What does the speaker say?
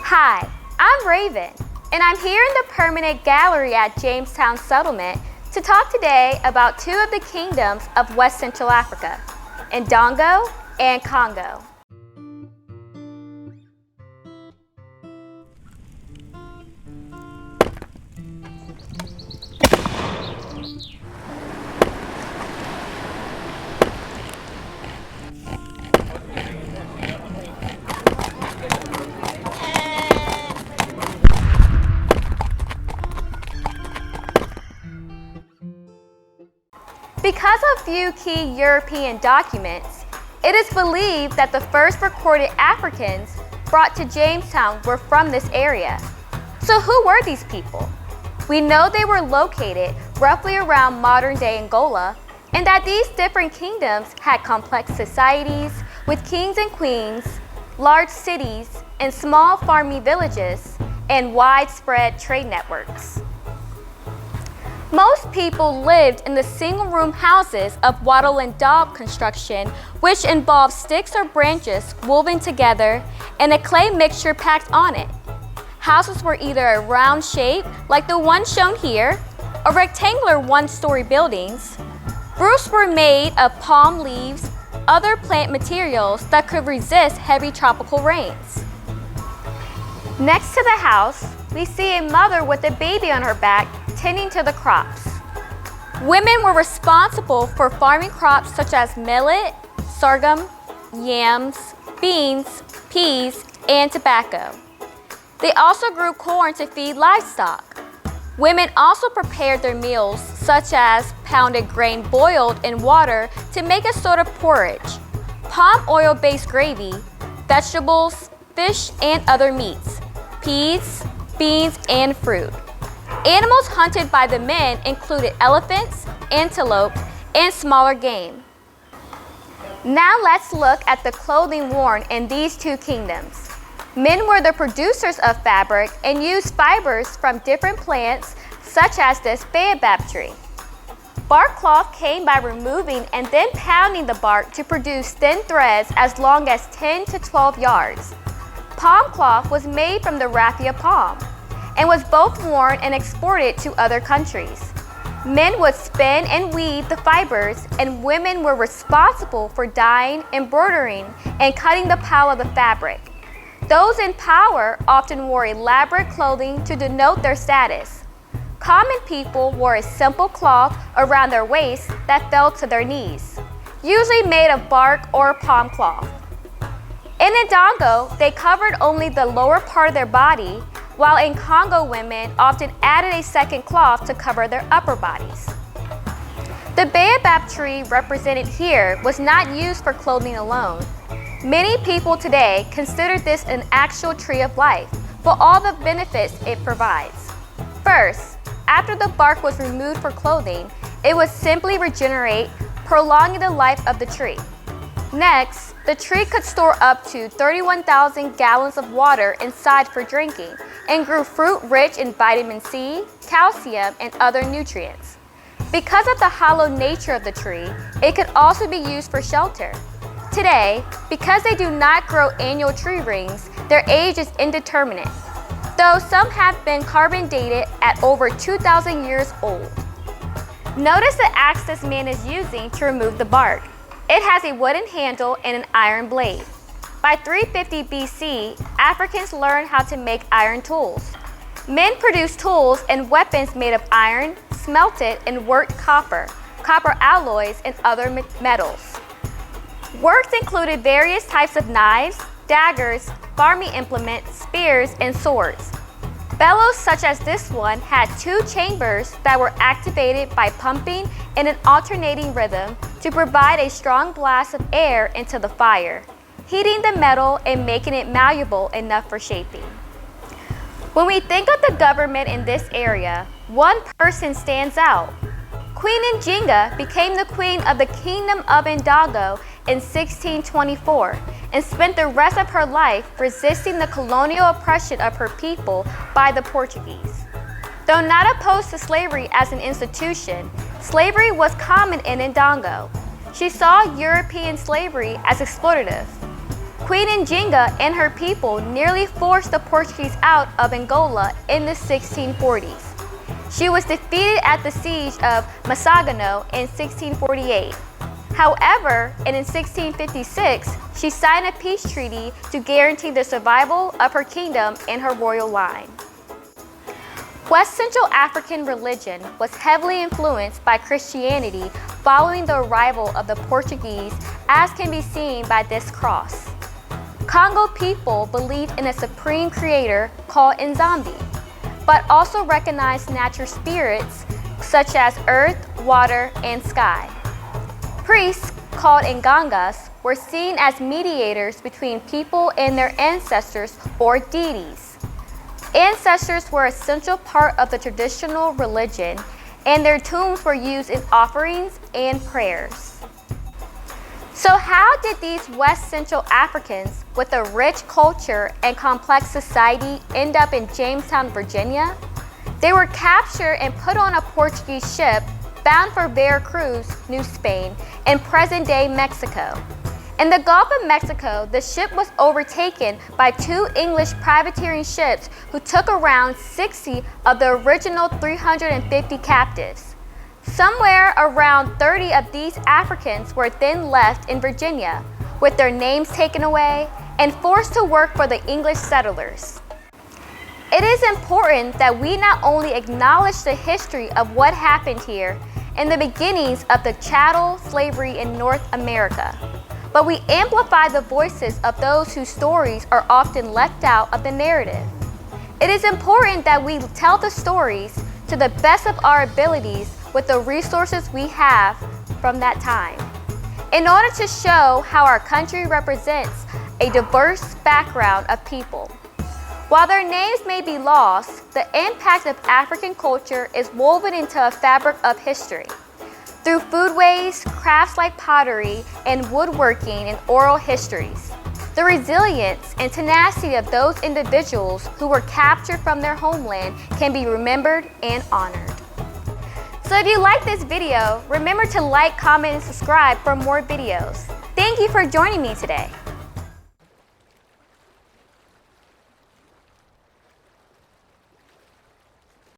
Hi, I'm Raeven, and I'm here in the permanent gallery at Jamestown Settlement to talk today about two of the kingdoms of West Central Africa, Ndongo and Congo. Because of few key European documents, it is believed that the first recorded Africans brought to Jamestown were from this area. So who were these people? We know they were located roughly around modern-day Angola, and that these different kingdoms had complex societies with kings and queens, large cities, and small farming villages, and widespread trade networks. Most people lived in the single-room houses of wattle and daub construction, which involved sticks or branches woven together and a clay mixture packed on it. Houses were either a round shape, like the one shown here, or rectangular one-story buildings. Roofs were made of palm leaves, other plant materials that could resist heavy tropical rains. Next to the house, we see a mother with a baby on her back tending to the crops. Women were responsible for farming crops such as millet, sorghum, yams, beans, peas, and tobacco. They also grew corn to feed livestock. Women also prepared their meals, such as pounded grain boiled in water to make a sort of porridge, palm oil-based gravy, vegetables, fish, and other meats, peas, beans, and fruit. Animals hunted by the men included elephants, antelope, and smaller game. Now let's look at the clothing worn in these two kingdoms. Men were the producers of fabric and used fibers from different plants, such as this baobab tree. Bark cloth came by removing and then pounding the bark to produce thin threads as long as 10 to 12 yards. Palm cloth was made from the raffia palm and was both worn and exported to other countries. Men would spin and weave the fibers, and women were responsible for dyeing, embroidering, and cutting the pile of the fabric. Those in power often wore elaborate clothing to denote their status. Common people wore a simple cloth around their waist that fell to their knees, usually made of bark or palm cloth. In Ndongo, they covered only the lower part of their body, while in Congo, women often added a second cloth to cover their upper bodies. The baobab tree represented here was not used for clothing alone. Many people today consider this an actual tree of life for all the benefits it provides. First, after the bark was removed for clothing, it would simply regenerate, prolonging the life of the tree. Next, the tree could store up to 31,000 gallons of water inside for drinking and grew fruit rich in vitamin C, calcium, and other nutrients. Because of the hollow nature of the tree, it could also be used for shelter. Today, because they do not grow annual tree rings, their age is indeterminate, though some have been carbon dated at over 2,000 years old. Notice the axe this man is using to remove the bark. It has a wooden handle and an iron blade. By 350 BC, Africans learned how to make iron tools. Men produced tools and weapons made of iron, smelted and worked copper alloys, and other metals. Works included various types of knives, daggers, farming implements, spears, and swords. Bellows such as this one had two chambers that were activated by pumping in an alternating rhythm to provide a strong blast of air into the fire, heating the metal and making it malleable enough for shaping. When we think of the government in this area, one person stands out. Queen Njinga became the queen of the Kingdom of Ndongo in 1624 and spent the rest of her life resisting the colonial oppression of her people by the Portuguese. Though not opposed to slavery as an institution, slavery was common in Ndongo. She saw European slavery as exploitative. Queen Ndongo and her people nearly forced the Portuguese out of Angola in the 1640s. She was defeated at the siege of Massagano in 1648. However, in 1656, she signed a peace treaty to guarantee the survival of her kingdom and her royal line. West Central African religion was heavily influenced by Christianity following the arrival of the Portuguese, as can be seen by this cross. Congo people believed in a supreme creator called Nzambi, but also recognized natural spirits such as earth, water, and sky. Priests, called Ngangas, were seen as mediators between people and their ancestors or deities. Ancestors were a central part of the traditional religion, and their tombs were used in offerings and prayers. So how did these West Central Africans with a rich culture and complex society end up in Jamestown, Virginia? They were captured and put on a Portuguese ship bound for Veracruz, New Spain, in present-day Mexico. In the Gulf of Mexico, the ship was overtaken by two English privateering ships who took around 60 of the original 350 captives. Somewhere around 30 of these Africans were then left in Virginia, with their names taken away and forced to work for the English settlers. It is important that we not only acknowledge the history of what happened here in the beginnings of the chattel slavery in North America, but we amplify the voices of those whose stories are often left out of the narrative. It is important that we tell the stories to the best of our abilities with the resources we have from that time, in order to show how our country represents a diverse background of people. While their names may be lost, the impact of African culture is woven into a fabric of history. Through foodways, crafts like pottery, and woodworking and oral histories, the resilience and tenacity of those individuals who were captured from their homeland can be remembered and honored. So if you like this video, remember to like, comment, and subscribe for more videos. Thank you for joining me today.